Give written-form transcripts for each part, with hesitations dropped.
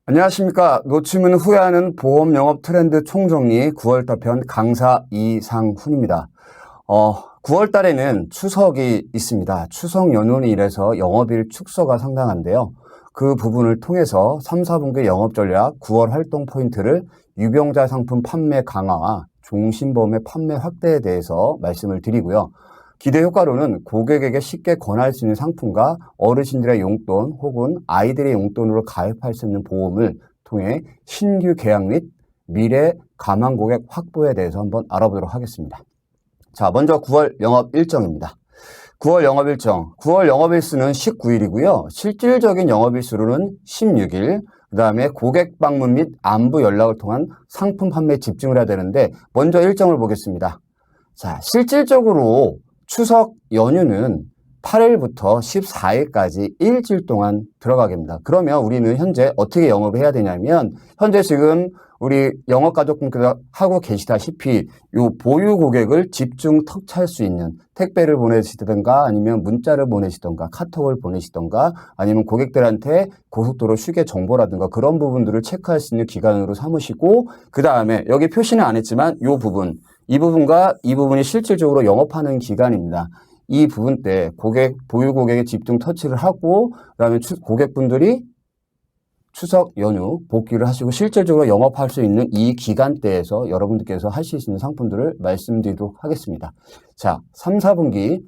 안녕하십니까. 놓치면 후회하는 보험 영업 트렌드 총정리 9월달 편 강사 이상훈입니다. 9월 달에는 추석이 있습니다. 추석 연휴는 이래서 영업일 축소가 상당한데요. 그 부분을 통해서 3, 4분기 영업 전략 9월 활동 포인트를 유병자 상품 판매 강화와 종신보험의 판매 확대에 대해서 말씀을 드리고요. 기대 효과로는 고객에게 쉽게 권할 수 있는 상품과 어르신들의 용돈 혹은 아이들의 용돈으로 가입할 수 있는 보험을 통해 신규 계약 및 미래 가망 고객 확보에 대해서 한번 알아보도록 하겠습니다. 자, 먼저 9월 영업 일정입니다. 9월 영업 일정. 9월 영업 일수는 19일이고요. 실질적인 영업 일수로는 16일. 그 다음에 고객 방문 및 안부 연락을 통한 상품 판매에 집중을 해야 되는데 먼저 일정을 보겠습니다. 자, 실질적으로 추석 연휴는 8일부터 14일까지 일주일 동안 들어가게 됩니다. 그러면 우리는 현재 어떻게 영업을 해야 되냐면 현재 지금 우리 영업가족분께서 하고 계시다시피 요 보유 고객을 집중 턱찰 수 있는 택배를 보내시든가 아니면 문자를 보내시든가 카톡을 보내시든가 아니면 고객들한테 고속도로 휴게 정보라든가 그런 부분들을 체크할 수 있는 기간으로 삼으시고 그 다음에 여기 표시는 안 했지만 요 부분 이 부분과 이 부분이 실질적으로 영업하는 기간입니다. 이 부분 때 보유 고객에 집중 터치를 하고 그다음에 고객분들이 추석 연휴 복귀를 하시고 실질적으로 영업할 수 있는 이 기간대에서 여러분들께서 하실 수 있는 상품들을 말씀드리도록 하겠습니다. 자, 3, 4분기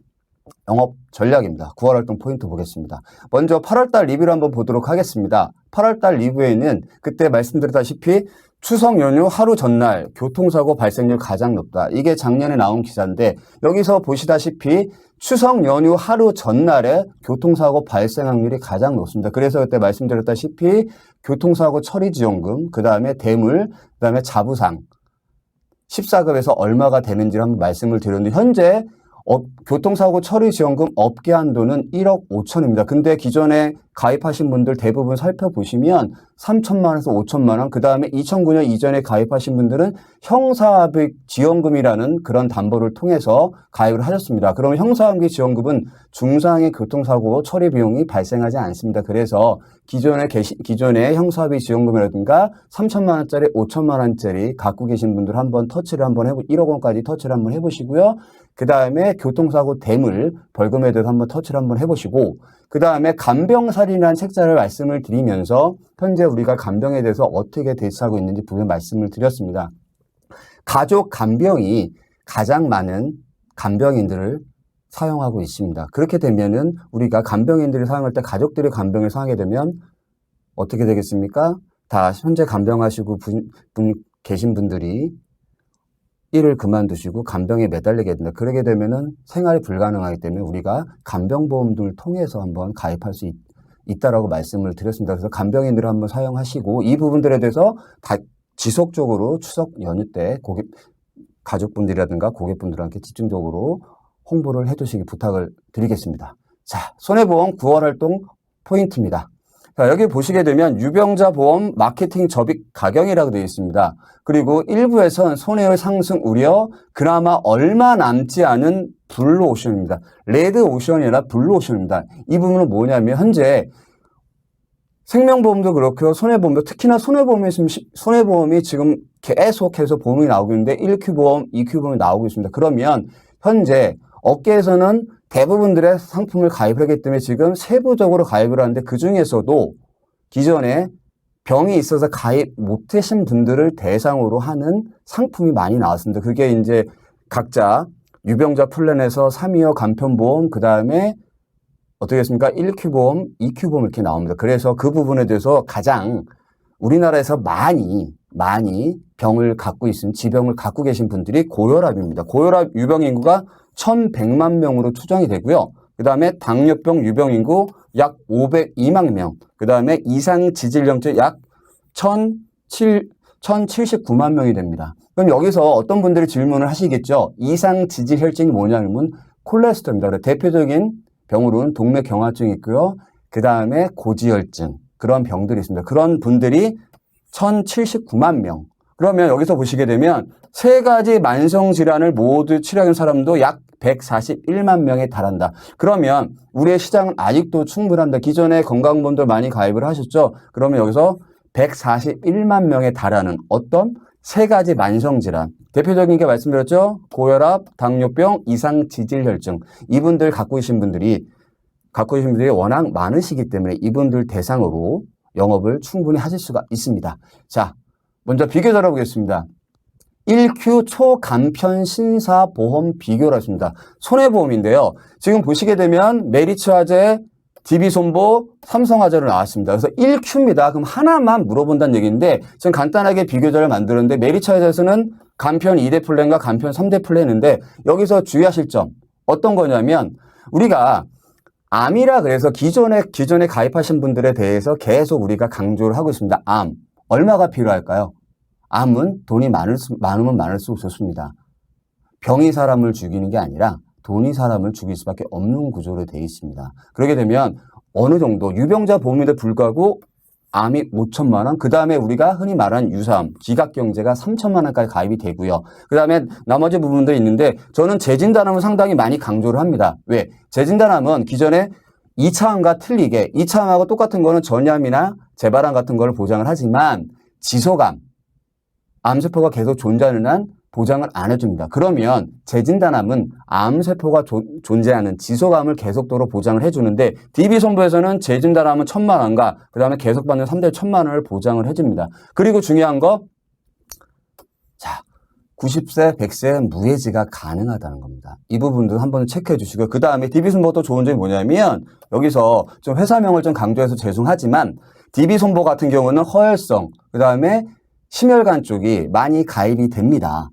영업 전략입니다. 9월 활동 포인트 보겠습니다. 먼저 8월달 리뷰를 한번 보도록 하겠습니다. 8월달 리뷰에는 그때 말씀드렸다시피 추석 연휴 하루 전날 교통사고 발생률 가장 높다. 이게 작년에 나온 기사인데 여기서 보시다시피 추석 연휴 하루 전날에 교통사고 발생 확률이 가장 높습니다. 그래서 그때 말씀드렸다시피 교통사고 처리지원금, 그 다음에 대물, 그 다음에 자부상 14급에서 얼마가 되는지를 한번 말씀을 드렸는데 현재 교통사고 처리지원금 업계 한도는 1억 5천입니다. 근데 기존에 가입하신 분들 대부분 살펴보시면 3천만 원에서 5천만 원, 그 다음에 2009년 이전에 가입하신 분들은 형사합의 지원금이라는 그런 담보를 통해서 가입을 하셨습니다. 그러면 형사합의 지원금은 중상의 교통사고 처리 비용이 발생하지 않습니다. 그래서 기존의 형사합의 지원금이라든가 3천만 원짜리, 5천만 원짜리 갖고 계신 분들 한번 터치를 한번 1억 원까지 터치를 한번 해보시고요. 그 다음에 교통사고 대물 벌금에 대해서 한번 터치를 한번 해보시고 그 다음에 간병살인이라는 책자를 말씀을 드리면서 현재 우리가 간병에 대해서 어떻게 대처하고 있는지 부분 말씀을 드렸습니다. 가족 간병이 가장 많은 간병인들을 사용하고 있습니다. 그렇게 되면은 우리가 간병인들이 사용할 때 가족들이 간병을 사용하게 되면 어떻게 되겠습니까? 다 현재 간병하시고 계신 분들이 일을 그만두시고 간병에 매달리게 된다. 그러게 되면은 생활이 불가능하기 때문에 우리가 간병보험들을 통해서 한번 가입할 수 있다라고 말씀을 드렸습니다. 그래서 간병인들을 한번 사용하시고 이 부분들에 대해서 다 지속적으로 추석 연휴 때 가족분들이라든가 고객분들한테 집중적으로 홍보를 해주시기 부탁을 드리겠습니다. 자, 손해보험 9월 활동 포인트입니다. 자, 여기 보시게 되면 유병자 보험 마케팅 접익 가경이라고 되어 있습니다. 그리고 일부에선 손해율 상승 우려, 그나마 얼마 남지 않은 블루오션입니다. 레드오션이 아니라 블루오션입니다. 이 부분은 뭐냐면 현재 생명보험도 그렇고 손해보험도 특히나 손해보험이 지금 계속해서 보험이 나오고 있는데 1Q보험, 2Q보험이 나오고 있습니다. 그러면 현재 업계에서는 대부분들의 상품을 가입을 하기 때문에 지금 세부적으로 가입을 하는데 그 중에서도 기존에 병이 있어서 가입 못하신 분들을 대상으로 하는 상품이 많이 나왔습니다. 그게 이제 각자 유병자 플랜에서 325 간편보험, 그 다음에 어떻게 했습니까? 1Q보험, 2Q보험 이렇게 나옵니다. 그래서 그 부분에 대해서 가장 우리나라에서 많이 병을 갖고 있는 지병을 갖고 계신 분들이 고혈압입니다. 고혈압 유병 인구가 1,100만 명으로 추정이 되고요. 그 다음에 당뇨병 유병 인구 약 502만 명, 그 다음에 이상 지질염증 약 1,079만 명이 됩니다. 그럼 여기서 어떤 분들이 질문을 하시겠죠? 이상 지질혈증이 뭐냐면 콜레스테롤입니다. 대표적인 병으로는 동맥경화증이 있고요. 그 다음에 고지혈증, 그런 병들이 있습니다. 그런 분들이 1,079만 명. 그러면 여기서 보시게 되면 세 가지 만성질환을 모두 치료하는 사람도 약 141만 명에 달한다. 그러면 우리의 시장은 아직도 충분합니다. 기존에 건강보험들 많이 가입을 하셨죠? 그러면 여기서 141만 명에 달하는 어떤 세 가지 만성질환. 대표적인 게 말씀드렸죠. 고혈압, 당뇨병, 이상지질혈증. 이분들 갖고 계신 분들이 워낙 많으시기 때문에 이분들 대상으로 영업을 충분히 하실 수가 있습니다. 자, 먼저 비교 알아보겠습니다. 1Q 초간편 신사보험 비교를 하십니다. 손해보험인데요. 지금 보시게 되면 메리츠화재, DB손보, 삼성화재로 나왔습니다. 그래서 1Q입니다. 그럼 하나만 물어본다는 얘기인데 지금 간단하게 비교자를 만들었는데 메리츠화재에서는 간편 2대 플랜과 간편 3대 플랜인데 여기서 주의하실 점 어떤 거냐면 우리가 암이라 그래서 기존에 가입하신 분들에 대해서 계속 우리가 강조를 하고 있습니다. 암. 얼마가 필요할까요? 암은 돈이 많으면 많을수록 좋습니다. 병이 사람을 죽이는 게 아니라 돈이 사람을 죽일 수밖에 없는 구조로 되어 있습니다. 그렇게 되면 어느 정도 유병자 보험에도 불구하고 암이 5천만 원, 그 다음에 우리가 흔히 말하는 유사암, 지각경제가 3천만 원까지 가입이 되고요. 그 다음에 나머지 부분도 있는데 저는 재진단암을 상당히 많이 강조를 합니다. 왜? 재진단암은 기존에 2차암과 틀리게 2차암하고 똑같은 거는 전이암이나 재발암 같은 걸 보장을 하지만 지속암, 암세포가 계속 존재하는 한 보장을 안 해줍니다. 그러면 재진단암은 암세포가 존재하는 지속암을 계속적으로 보장을 해주는데 DB손보에서는 재진단암은 1,000만 원과 그 다음에 계속 받는 3대 1,000만 원을 보장을 해줍니다. 그리고 중요한 거, 자, 90세, 100세 무해지가 가능하다는 겁니다. 이 부분도 한번 체크해 주시고요. 그 다음에 DB손보도 좋은 점이 뭐냐면 여기서 좀 회사명을 좀 강조해서 죄송하지만 DB손보 같은 경우는 허혈성, 그 다음에 심혈관 쪽이 많이 가입이 됩니다.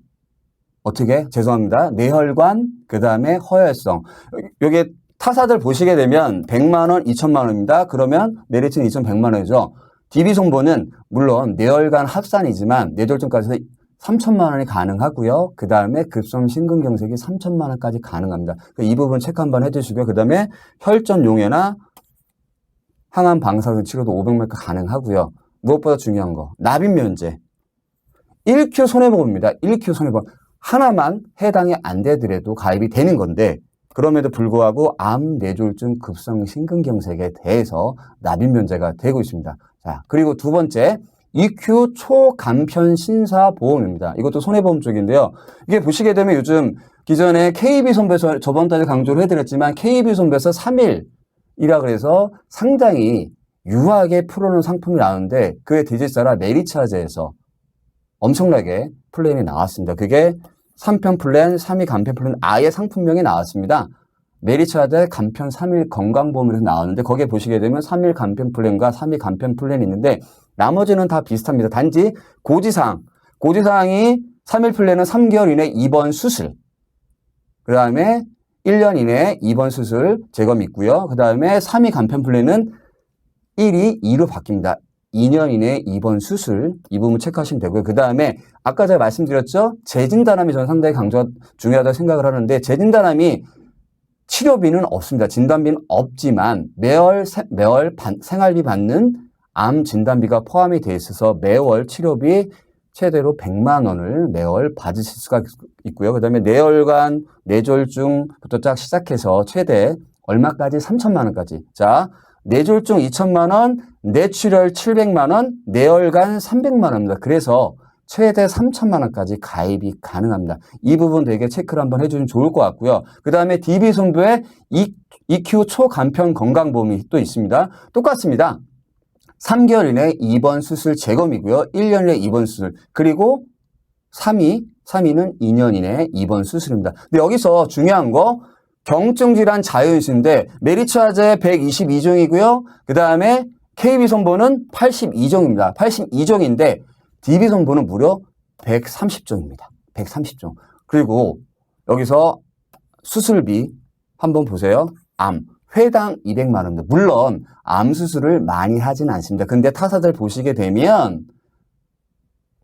어떻게? 죄송합니다. 뇌혈관, 그 다음에 허혈성. 여기 타사들 보시게 되면 100만 원, 2천만 원입니다. 그러면 메리츠는 2,100만 원이죠. DB손보는 물론 뇌혈관 합산이지만 뇌졸중까지 해서 3천만 원이 가능하고요. 그 다음에 급성 심근경색이 3천만 원까지 가능합니다. 이 부분 체크 한번 해주시고요. 그 다음에 혈전용해나 항암 방사선 치료도 500만 원까지 가능하고요. 무엇보다 중요한 거, 납입면제. 1Q 손해보험입니다. 1Q 손해보험. 하나만 해당이 안 되더라도 가입이 되는 건데 그럼에도 불구하고 암, 뇌졸중, 급성 심근경색에 대해서 납입면제가 되고 있습니다. 자, 그리고 두 번째 2Q 초간편 신사보험입니다. 이것도 손해보험 쪽인데요. 이게 보시게 되면 요즘 기존에 KB손보에서 저번 달에 강조를 해드렸지만 KB손보에서 3일이라 그래서 상당히 유하게 풀어놓은 상품이 나오는데 그에 뒤질사라 메리츠화재에서 엄청나게 플랜이 나왔습니다. 그게 3편 플랜, 3위 간편 플랜 아예 상품명이 나왔습니다. 메리츠화재 간편 3일 건강보험에서 나왔는데 거기에 보시게 되면 3일 간편 플랜과 3위 간편 플랜이 있는데 나머지는 다 비슷합니다. 단지 고지사항이 3일 플랜은 3개월 이내 입원 수술, 그 다음에 1년 이내 입원 수술 재검 있고요. 그 다음에 3위 간편 플랜은 1이 2로 바뀝니다. 2년 이내 입원 수술 이 부분 체크하시면 되고요. 그 다음에 아까 제가 말씀드렸죠. 재진단암이 저는 상당히 중요하다고 생각을 하는데 재진단암이 치료비는 없습니다. 진단비는 없지만 매월 생활비 받는 암 진단비가 포함이 되어 있어서 매월 치료비 최대로 100만 원을 매월 받으실 수가 있고요. 그 다음에 뇌혈관, 뇌졸중부터 쫙 시작해서 최대 얼마까지? 3천만 원까지. 자, 뇌졸중 2천만 원, 뇌출혈 700만 원, 뇌혈관 300만 원입니다. 그래서 최대 3천만 원까지 가입이 가능합니다. 이 부분 되게 체크를 한번 해주시면 좋을 것 같고요. 그 다음에 DB손보에 EQ 초간편 건강보험이 또 있습니다. 똑같습니다. 3개월 이내 입원 수술 재검이고요. 1년 이내 입원 수술. 그리고 3위는 2년 이내 입원 수술입니다. 근데 여기서 중요한 거 경증질환 자유인수인데 메리츠화재 122종이고요. 그 다음에 KB손보는 82종입니다. 82종인데 DB손보는 무려 130종입니다. 130종. 그리고 여기서 수술비 한번 보세요. 암. 회당 200만 원입니다. 물론 암 수술을 많이 하진 않습니다. 근데 타사들 보시게 되면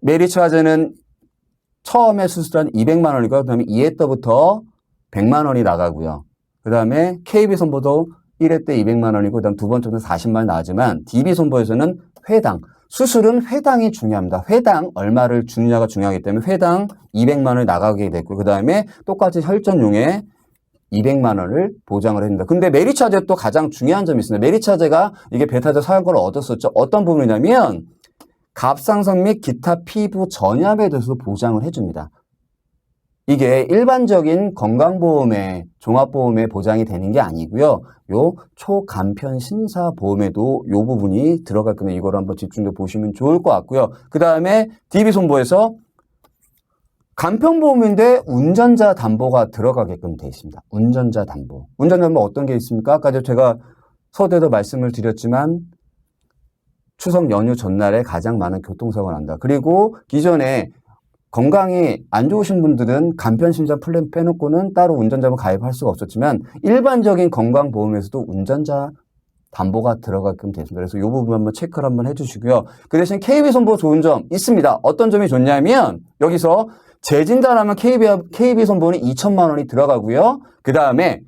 메리츠화재는 처음에 수술한 200만 원이고 그다음에 2회 때부터 100만 원이 나가고요. 그다음에 KB손보도 1회 때 200만 원이고 그다음 두 번째는 40만 원 나가지만 DB손보에서는 회당 수술은 회당이 중요합니다. 회당 얼마를 주느냐가 중요하기 때문에 회당 200만 원이 나가게 됐고 그다음에 똑같이 혈전용에 200만 원을 보장을 합니다. 근데 메리츠화재 또 가장 중요한 점이 있습니다. 메리츠화재가 이게 베타제 서약권을 얻었었죠. 어떤 부분이냐면 갑상선 및 기타 피부 전염에 대해서 보장을 해줍니다. 이게 일반적인 건강보험에 종합보험에 보장이 되는 게 아니고요. 요 초간편 신사보험에도 요 부분이 들어갈 거면 이걸 한번 집중적으로 보시면 좋을 것 같고요. 그 다음에 DB손보에서 간편보험인데 운전자 담보가 들어가게끔 되어 있습니다. 운전자 담보. 운전자 담보 어떤 게 있습니까? 아까 제가 서두에도 말씀을 드렸지만 추석 연휴 전날에 가장 많은 교통사고가 난다. 그리고 기존에 건강이 안 좋으신 분들은 간편신사 플랜 빼놓고는 따로 운전자보험 가입할 수가 없었지만 일반적인 건강보험에서도 운전자 담보가 들어가게끔 되어 있습니다. 그래서 이 부분 한번 체크를 한번 해주시고요. 그 대신 KB손보 좋은 점 있습니다. 어떤 점이 좋냐면 여기서 재진단하면 KB손보는 2천만 원이 들어가고요. 그 다음에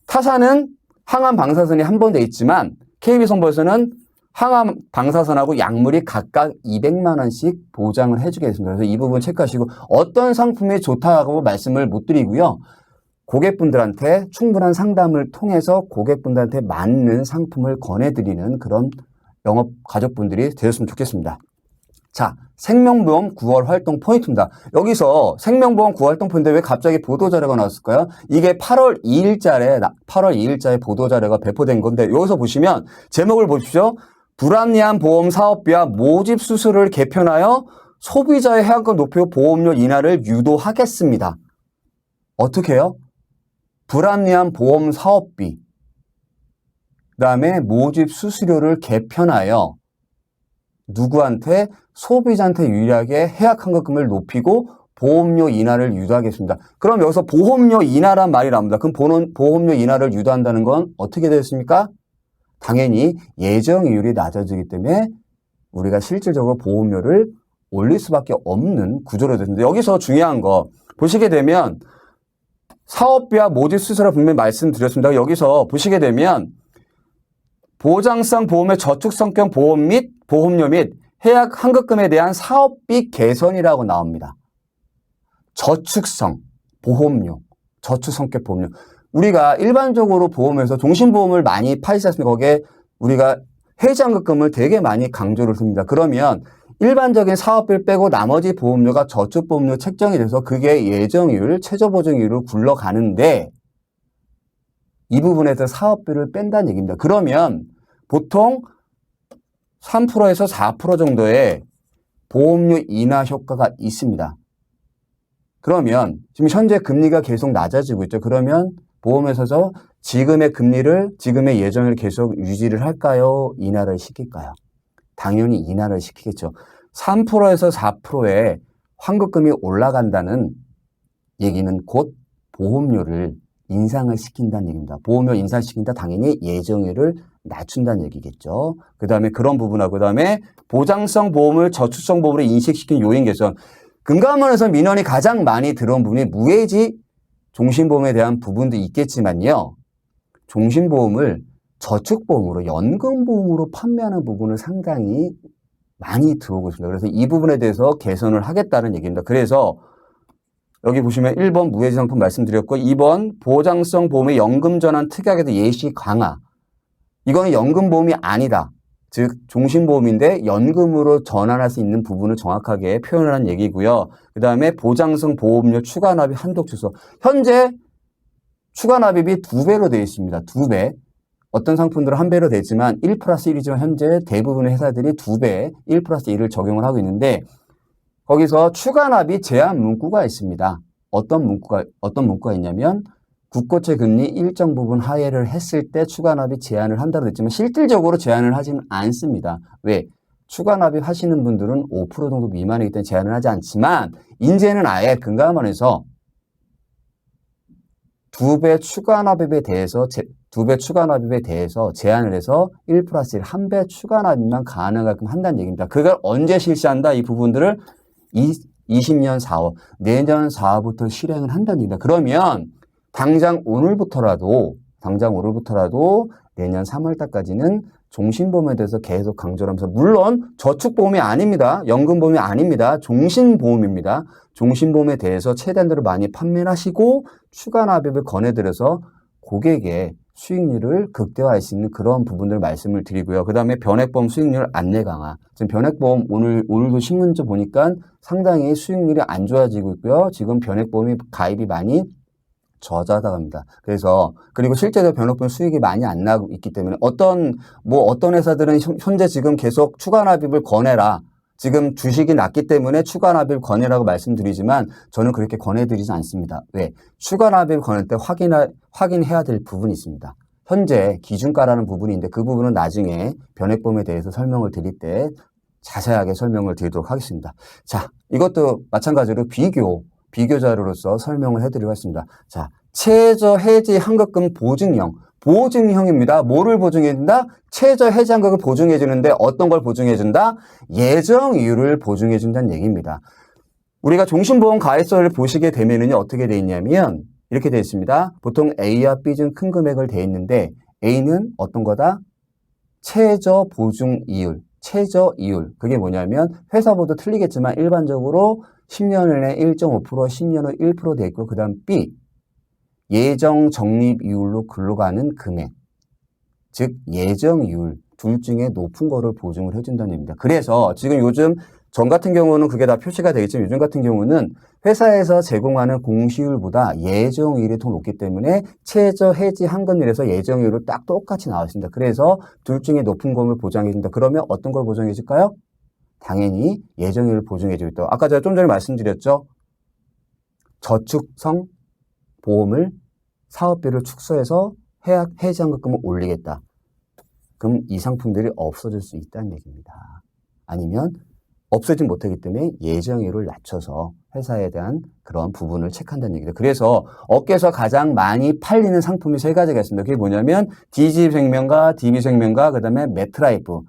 타사는 항암 방사선이 한 번 돼 있지만 KB손보에서는 항암 방사선하고 약물이 각각 200만 원씩 보장을 해주게 됐습니다. 그래서 이 부분 체크하시고 어떤 상품이 좋다고 말씀을 못 드리고요. 고객분들한테 충분한 상담을 통해서 고객분들한테 맞는 상품을 권해드리는 그런 영업 가족분들이 되었으면 좋겠습니다. 자, 생명보험 9월 활동 포인트입니다. 여기서 생명보험 9월 활동 포인트인데 왜 갑자기 보도자료가 나왔을까요? 이게 8월 2일자에 보도자료가 배포된 건데 여기서 보시면 제목을 보십시오. 불합리한 보험 사업비와 모집 수수료를 개편하여 소비자의 해약을 높여 보험료 인하를 유도하겠습니다. 어떻게 해요? 불합리한 보험 사업비, 그 다음에 모집 수수료를 개편하여 누구한테? 소비자한테 유리하게 해약 환급금을 높이고 보험료 인하를 유도하겠습니다. 그럼 여기서 보험료 인하란 말이 나옵니다. 그럼 보험료 인하를 유도한다는 건 어떻게 되겠습니까? 당연히 예정이율이 낮아지기 때문에 우리가 실질적으로 보험료를 올릴 수밖에 없는 구조로 되는데 여기서 중요한 거 보시게 되면 사업비와 모집 수수료 분명히 말씀드렸습니다. 여기서 보시게 되면 보장성 보험의 저축성격 보험 및 보험료 및 해약 환급금에 대한 사업비 개선이라고 나옵니다. 저축성 보험료, 저축성격 보험료. 우리가 일반적으로 보험에서 종신보험을 많이 파이지 않습니까? 거기에 우리가 해지환급금을 되게 많이 강조를 줍니다. 그러면 일반적인 사업비를 빼고 나머지 보험료가 저축보험료 책정이 돼서 그게 예정이율, 최저보증이율로 굴러가는데 이 부분에서 사업비를 뺀다는 얘기입니다. 그러면 보통 3%에서 4% 정도의 보험료 인하 효과가 있습니다. 그러면 지금 현재 금리가 계속 낮아지고 있죠. 그러면 보험회사에서 지금의 금리를, 지금의 예정을 계속 유지를 할까요? 인하를 시킬까요? 당연히 인하를 시키겠죠. 3%에서 4%의 환급금이 올라간다는 얘기는 곧 보험료를 인상을 시킨다는 얘기입니다. 보험료 인상시킨다 당연히 예정률을 낮춘다는 얘기겠죠. 그 다음에 그런 부분하고 그 다음에 보장성 보험을 저축성 보험으로 인식시킨 요인 개선. 금감원에서 민원이 가장 많이 들어온 부분이 무해지 종신보험에 대한 부분도 있겠지만요. 종신보험을 저축보험으로 연금보험으로 판매하는 부분을 상당히 많이 들어오고 있습니다. 그래서 이 부분에 대해서 개선을 하겠다는 얘기입니다. 그래서 여기 보시면 1번 무해지 상품 말씀드렸고 2번 보장성 보험의 연금전환 특약에도 예시 강화. 이거는 연금보험이 아니다. 즉 종신보험인데 연금으로 전환할 수 있는 부분을 정확하게 표현을 한 얘기고요. 그 다음에 보장성 보험료 추가납입 한도 축소. 현재 추가납입이 2배로 되어 있습니다. 2배. 어떤 상품들은 1배로 되어 있지만 1 플러스 1이지만 현재 대부분의 회사들이 2배, 1 플러스 1을 적용을 하고 있는데 거기서 추가납입 제한 문구가 있습니다. 어떤 문구가 있냐면 국고채 금리 일정 부분 하회를 했을 때 추가납입 제한을 한다고 했지만 실질적으로 제한을 하지는 않습니다. 왜? 추가납입 하시는 분들은 5% 정도 미만이기 때문에 제한을 하지 않지만 이제는 아예 금감원에서 2배 추가납입에 대해서 제한을 해서 1 플러스 1, 1배 추가납입만 가능하게끔 한다는 얘기입니다. 그걸 언제 실시한다? 이 부분들을 20년 4월, 내년 4월부터 실행을 한다는 얘기입니다. 그러면 당장 오늘부터라도 내년 3월달까지는 종신보험에 대해서 계속 강조를 하면서 물론 저축보험이 아닙니다. 연금보험이 아닙니다. 종신보험입니다. 종신보험에 대해서 최대한대로 많이 판매를 하시고 추가 납입을 권해드려서 고객의 수익률을 극대화할 수 있는 그런 부분들 말씀을 드리고요. 그 다음에 변액보험 수익률 안내 강화. 지금 변액보험 오늘도 신문조 보니까 상당히 수익률이 안 좋아지고 있고요. 지금 변액보험이 가입이 많이 저하하다고 합니다. 그래서 그리고 실제로 변액보험 수익이 많이 안 나고 있기 때문에 어떤 회사들은 현재 지금 계속 추가 납입을 권해라. 지금 주식이 낮기 때문에 추가 납입을 권해라고 말씀드리지만 저는 그렇게 권해드리지 않습니다. 왜? 추가 납입을 권할 때 확인해야 될 부분이 있습니다. 현재 기준가라는 부분이 있는데 그 부분은 나중에 변액보험에 대해서 설명을 드릴 때 자세하게 설명을 드리도록 하겠습니다. 자, 이것도 마찬가지로 비교 자료로서 설명을 해드리고 있습니다. 자, 최저 해지 환급금 보증형입니다. 뭐를 보증해준다? 최저 해지 환급을 보증해주는데 어떤 걸 보증해준다? 예정 이율을 보증해준다는 얘기입니다. 우리가 종신보험 가입서를 보시게 되면은 어떻게 돼 있냐면 이렇게 돼 있습니다. 보통 A와 B 중 큰 금액을 돼 있는데 A는 어떤 거다? 최저 보증 이율, 최저 이율. 그게 뭐냐면 회사보다 틀리겠지만 일반적으로 10년 내에 1.5%, 10년 후 1% 돼 있고 그 다음 B 예정 적립 이율로 굴러가는 금액, 즉 예정 이율 둘 중에 높은 거를 보증을 해준다는 얘기입니다. 그래서 지금 요즘 전 같은 경우는 그게 다 표시가 되겠지만 요즘 같은 경우는 회사에서 제공하는 공시율보다 예정이율이 더 높기 때문에 최저 해지 환급률에서 예정이율로 딱 똑같이 나와 있습니다. 그래서 둘 중에 높은 금을 보장해준다. 그러면 어떤 걸 보장해줄까요? 당연히 예정이율을 보증해주고 있다. 아까 제가 좀 전에 말씀드렸죠. 저축성 보험을 사업비를 축소해서 해지 환급금을 올리겠다. 그럼 이 상품들이 없어질 수 있다는 얘기입니다. 아니면 없어지지 못하기 때문에 예정이율을 낮춰서 회사에 대한 그런 부분을 체크한다는 얘기입니다. 그래서 업계에서 가장 많이 팔리는 상품이 세 가지가 있습니다. 그게 뭐냐면 DG생명과 DB생명과 그 다음에 매트라이프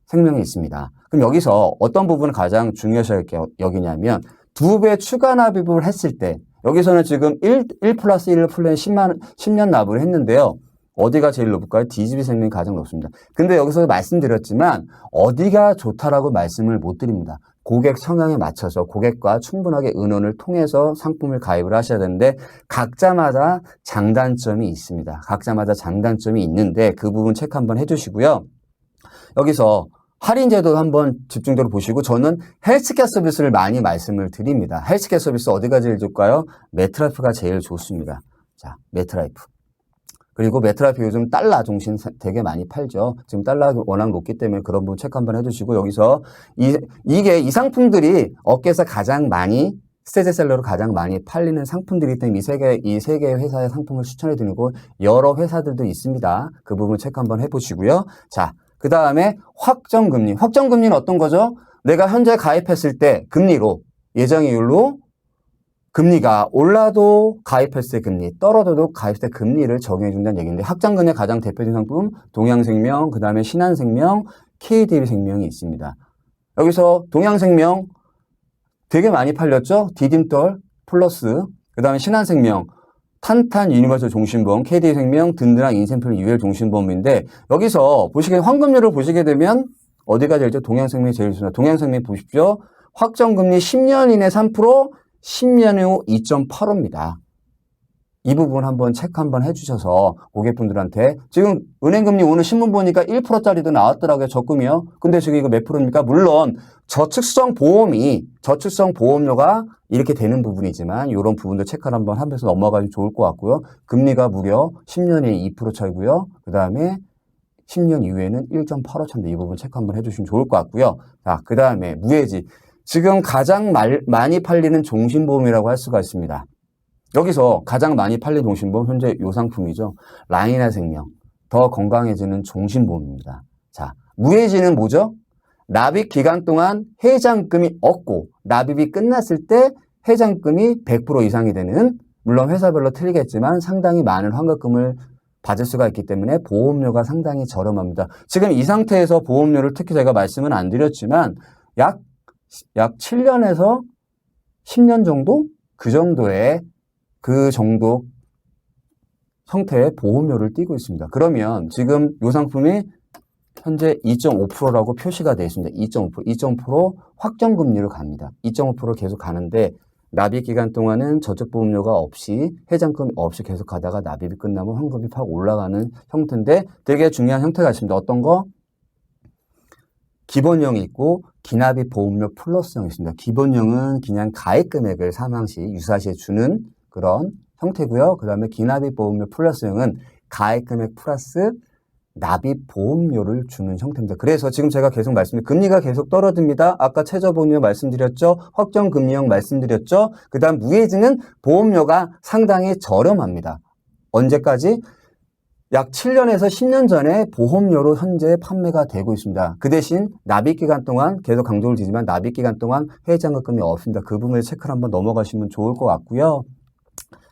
생명이 있습니다. 그럼 여기서 어떤 부분을 가장 중요시 여기냐면 2배 추가 납입을 했을 때 여기서는 지금 1 플러스 1을 플랜 10년 납입을 했는데요. 어디가 제일 높을까요? DG생명이 가장 높습니다. 근데 여기서 말씀드렸지만 어디가 좋다라고 말씀을 못 드립니다. 고객 성향에 맞춰서 고객과 충분하게 의논을 통해서 상품을 가입을 하셔야 되는데 각자마다 장단점이 있습니다. 각자마다 장단점이 있는데 그 부분 체크 한번 해주시고요. 여기서 할인제도 한번 집중적으로 보시고 저는 헬스케어 서비스를 많이 말씀을 드립니다. 헬스케어 서비스 어디가 제일 좋을까요? 매트라이프가 제일 좋습니다. 자, 매트라이프. 그리고 매트라이프 요즘 달러 중심 되게 많이 팔죠. 지금 달러가 워낙 높기 때문에 그런 부분 체크 한번 해주시고 여기서 이 상품들이 업계에서 가장 많이 스테디셀러로 가장 많이 팔리는 상품들이기 때문에 이 세 개의 회사의 상품을 추천해드리고 여러 회사들도 있습니다. 그 부분 체크 한번 해보시고요. 자, 그 다음에 확정금리. 확정금리는 어떤 거죠? 내가 현재 가입했을 때 금리로 예정이율로 금리가 올라도 가입했을 때 금리, 떨어져도 가입했을 때 금리를 적용해준다는 얘기인데 확정금리의 가장 대표적인 상품 동양생명, 그 다음에 신한생명, KDB생명이 있습니다. 여기서 동양생명 되게 많이 팔렸죠? 디딤돌 플러스, 그 다음에 신한생명 탄탄 유니버설 종신보험, KD생명 든든한 인센플 UL 종신보험인데 여기서 환급률을 보시게 되면 어디가 제일 좋죠? 동양생명이 제일 좋습니다. 동양생명 보십시오. 확정금리 10년 이내 3%, 10년 후 2.85입니다. 이 부분 한번 체크 한번 해주셔서 고객분들한테 지금 은행금리 오늘 신문 보니까 1%짜리도 나왔더라고요. 적금이요. 근데 지금 이거 몇 프로입니까? 물론 저축성 보험료가 이렇게 되는 부분이지만 이런 부분도 체크를 한번 하면서 넘어가면 좋을 것 같고요. 금리가 무려 10년에 2% 차이고요. 그 다음에 10년 이후에는 1.85 차인데 이 부분 체크 한번 해주시면 좋을 것 같고요. 자, 그 다음에 무해지. 지금 가장 많이 팔리는 종신보험이라고 할 수가 있습니다. 여기서 가장 많이 팔린 종신보험 현재 이 상품이죠. 라이나생명. 더 건강해지는 종신보험입니다. 자, 무해지는 뭐죠? 납입 기간 동안 해장금이 없고 납입이 끝났을 때 해장금이 100% 이상이 되는 물론 회사별로 틀리겠지만 상당히 많은 환급금을 받을 수가 있기 때문에 보험료가 상당히 저렴합니다. 지금 이 상태에서 보험료를 특히 제가 말씀은 안 드렸지만 약 7년에서 10년 정도? 그 정도 형태의 보험료를 띄고 있습니다. 그러면 지금 이 상품이 현재 2.5%라고 표시가 되어 있습니다. 2.5% 확정금리로 갑니다. 2.5% 계속 가는데 납입 기간 동안은 저축보험료가 없이 해장금이 없이 계속 가다가 납입이 끝나면 환급이 팍 올라가는 형태인데 되게 중요한 형태가 있습니다. 어떤 거? 기본형이 있고 기납입 보험료 플러스형이 있습니다. 기본형은 그냥 가입 금액을 사망 시 유사시에 주는 그런 형태고요. 그 다음에 기납입 보험료 플러스형은 가입 금액 플러스 납입 보험료를 주는 형태입니다. 그래서 지금 제가 계속 말씀드린 금리가 계속 떨어집니다. 아까 최저보험료 말씀드렸죠. 확정금리형 말씀드렸죠. 그 다음 무해지는 보험료가 상당히 저렴합니다. 언제까지? 약 7년에서 10년 전에 보험료로 현재 판매가 되고 있습니다. 그 대신 납입기간 동안 계속 강조를 드리지만 납입기간 동안 해외장급금이 없습니다. 그 부분을 체크를 한번 넘어가시면 좋을 것 같고요.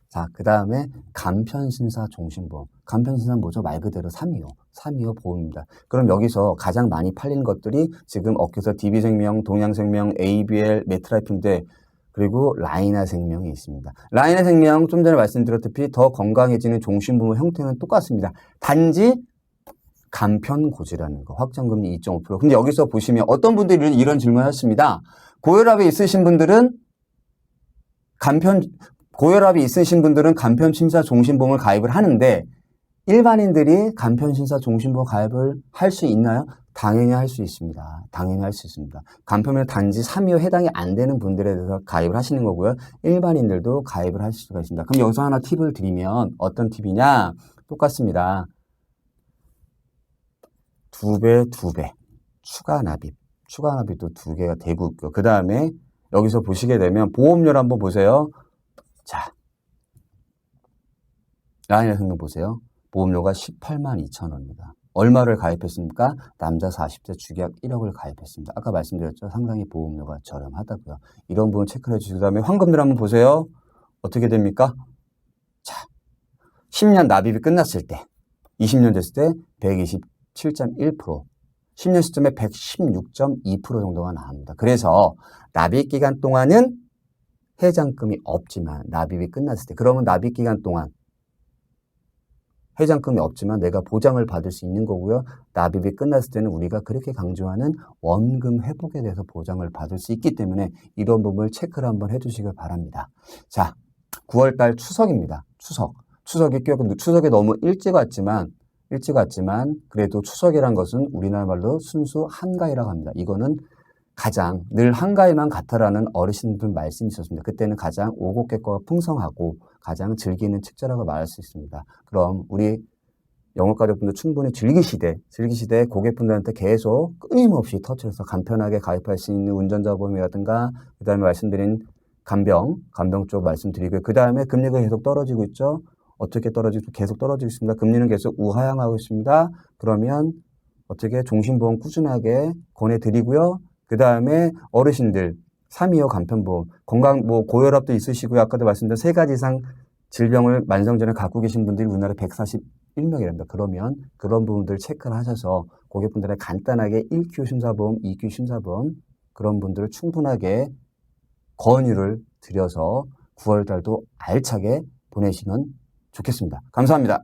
자, 그 다음에 간편신사 종신보험. 간편신사는 뭐죠? 말 그대로 325 보험입니다. 그럼 여기서 가장 많이 팔리는 것들이 지금 업계에서 DB생명, 동양생명, ABL, 메트라이프인데 그리고 라이나생명이 있습니다. 라이나생명 좀 전에 말씀드렸다시피 더 건강해지는 종신보험 형태는 똑같습니다. 단지 간편고지라는 거. 확정금리 2.5%. 근데 여기서 보시면 어떤 분들이 이런 질문을 하십니다. 고혈압이 있으신 분들은 간편심사 종신보험을 가입을 하는데 일반인들이 간편심사 종신보험 가입을 할 수 있나요? 당연히 할 수 있습니다. 당연히 할 수 있습니다. 간편면 단지 325 해당이 안 되는 분들에 대해서 가입을 하시는 거고요. 일반인들도 가입을 할 수가 있습니다. 그럼 여기서 하나 팁을 드리면 어떤 팁이냐? 똑같습니다. 2배 추가 납입도 2개가 되고 있고요. 그 다음에 여기서 보시게 되면 보험료를 한번 보세요. 자, 라인에서 보세요. 보험료가 182,000원입니다. 얼마를 가입했습니까? 남자 40대 주계약 1억을 가입했습니다. 아까 말씀드렸죠. 상당히 보험료가 저렴하다고요. 이런 부분 체크를 해주시고 그 다음에 환급률 한번 보세요. 어떻게 됩니까? 자, 10년 납입이 끝났을 때 20년 됐을 때 127.1%, 10년 시점에 116.2% 정도가 나옵니다. 그래서 납입 기간 동안은 해장금이 없지만 납입이 끝났을 때 그러면 납입 기간 동안 해장금이 없지만 내가 보장을 받을 수 있는 거고요. 납입이 끝났을 때는 우리가 그렇게 강조하는 원금 회복에 대해서 보장을 받을 수 있기 때문에 이런 부분을 체크를 한번 해주시길 바랍니다. 자, 9월달 추석입니다. 추석이 너무 일찍 왔지만 그래도 추석이란 것은 우리나라 말로 순수 한가위라고 합니다. 이거는 가장 늘 한가위만 같아라는 어르신들 말씀이 있었습니다. 그때는 가장 오곡개과가 풍성하고 가장 즐기는 축제라고 말할 수 있습니다. 그럼 우리 영업가족분들 충분히 즐기시되 고객분들한테 계속 끊임없이 터치를 해서 간편하게 가입할 수 있는 운전자 보험이라든가 그 다음에 말씀드린 간병 쪽 말씀드리고요. 그 다음에 금리가 계속 떨어지고 있죠. 어떻게 떨어지고 계속 떨어지고 있습니다. 금리는 계속 우하향하고 있습니다. 그러면 어떻게 종신보험 꾸준하게 권해드리고요. 그 다음에 어르신들 325 간편보험 건강 고혈압도 있으시고요. 아까도 말씀드린 3가지 이상 질병을 만성질환을 갖고 계신 분들이 우리나라에 141명이랍니다. 그러면 그런 부분들 체크를 하셔서 고객분들의 간단하게 1Q 심사보험, 2Q 심사보험 그런 분들을 충분하게 권유를 드려서 9월달도 알차게 보내시면 좋겠습니다. 감사합니다.